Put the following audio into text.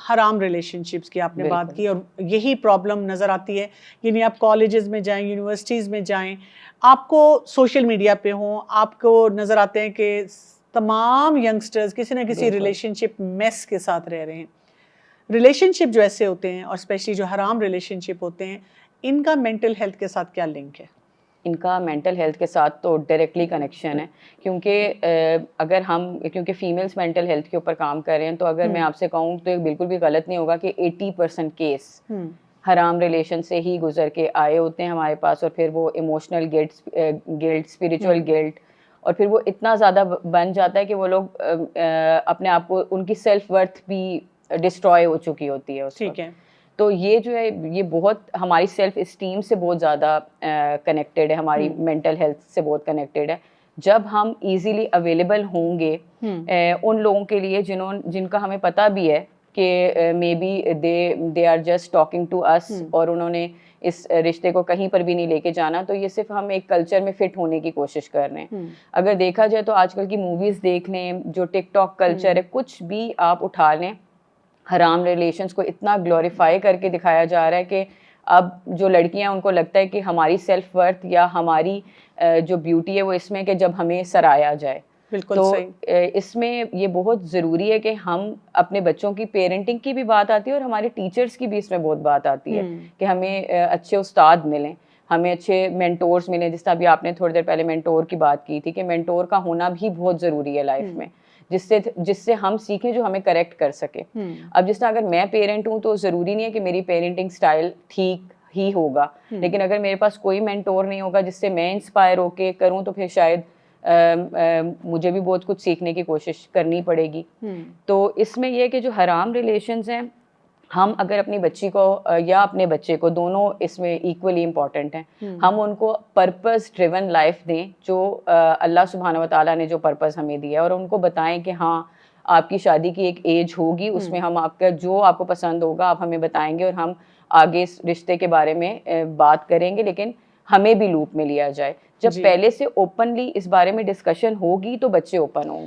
حرام relation ships کی آپ نے بات کی، اور یہی پرابلم نظر آتی ہے. یعنی آپ کالجز میں جائیں، یونیورسٹیز میں جائیں، آپ کو سوشل میڈیا پہ ہوں، آپ کو نظر آتے ہیں کہ تمام ینگسٹرز کسی نہ کسی ریلیشن شپ میس کے ساتھ رہ رہے ہیں. ریلیشن شپ جو ایسے ہوتے ہیں، اور اسپیشلی جو حرام ریلیشن شپ ہوتے ہیں، ان کا مینٹل ہیلتھ کے ساتھ کیا لنک ہے؟ ان کا مینٹل ہیلتھ کے ساتھ تو ڈائریکٹلی کنیکشن ہے، کیونکہ اگر ہم کیونکہ فیمیلز مینٹل ہیلتھ کے اوپر کام کر رہے ہیں، تو اگر میں آپ سے کہوں تو بالکل بھی غلط نہیں ہوگا کہ 80% کیس حرام ریلیشن سے ہی گزر کے آئے ہوتے ہیں ہمارے پاس، اور پھر وہ ایموشنل گلٹ، اسپریچول گلٹ، اور پھر وہ اتنا زیادہ بن جاتا ہے کہ وہ لوگ اپنے آپ کو، ان کی سیلف ورتھ بھی ڈسٹروائے ہو چکی ہوتی ہے اس وقت. تو یہ جو ہے یہ بہت ہماری سیلف اسٹیم سے بہت زیادہ کنیکٹیڈ ہے، ہماری مینٹل ہیلتھ سے بہت کنیکٹیڈ ہے. جب ہم ایزیلی اویلیبل ہوں گے ان لوگوں کے لیے جن کا ہمیں پتہ بھی ہے کہ maybe they are just talking to us, اور انہوں نے اس رشتے کو کہیں پر بھی نہیں لے کے جانا، تو یہ صرف ہم ایک کلچر میں فٹ ہونے کی کوشش کر رہے ہیں. اگر دیکھا جائے تو آج کل کی موویز دیکھ لیں، جو ٹک ٹاک کلچر ہے، کچھ بھی آپ اٹھا لیں، حرام ریلیشنز کو اتنا گلوریفائی کر کے دکھایا جا رہا ہے کہ اب جو لڑکیاں ان کو لگتا ہے کہ ہماری سیلف ورتھ یا ہماری جو بیوٹی ہے وہ اس میں کہ جب ہمیں سرایا جائے. تو اس میں یہ بہت ضروری ہے کہ ہم اپنے بچوں کی پیرنٹنگ کی بھی بات آتی ہے، اور ہمارے ٹیچرز کی بھی اس میں بہت بات آتی ہے کہ ہمیں اچھے استاد ملیں، ہمیں اچھے مینٹورز ملیں. جس طرح ابھی آپ نے تھوڑی دیر پہلے مینٹور کی بات کی تھی کہ مینٹور کا ہونا بھی بہت ضروری ہے لائف میں، جس سے ہم سیکھیں، جو ہمیں کریکٹ کر سکے. اب جس طرح اگر میں پیرنٹ ہوں تو ضروری نہیں ہے کہ میری پیرنٹنگ سٹائل ٹھیک ہی ہوگا، لیکن اگر میرے پاس کوئی مینٹور نہیں ہوگا جس سے میں انسپائر ہو کے کروں، تو پھر شاید مجھے بھی بہت کچھ سیکھنے کی کوشش کرنی پڑے گی. تو اس میں یہ کہ جو حرام ریلیشنز ہیں، ہم اگر اپنی بچی کو یا اپنے بچے کو، دونوں اس میں ایکولی امپورٹنٹ ہیں، ہم ان کو پرپز ڈریون لائف دیں، جو اللہ سبحانہ و تعالیٰ نے جو پرپز ہمیں دیا ہے، اور ان کو بتائیں کہ ہاں آپ کی شادی کی ایک ایج ہوگی، اس میں ہم آپ کا جو آپ کو پسند ہوگا آپ ہمیں بتائیں گے، اور ہم آگے اس رشتے کے بارے میں بات کریں گے، لیکن ہمیں بھی لوپ میں لیا جائے. جب پہلے سے اوپنلی اس بارے میں ڈسکشن ہوگی تو بچے اوپن ہوں گے.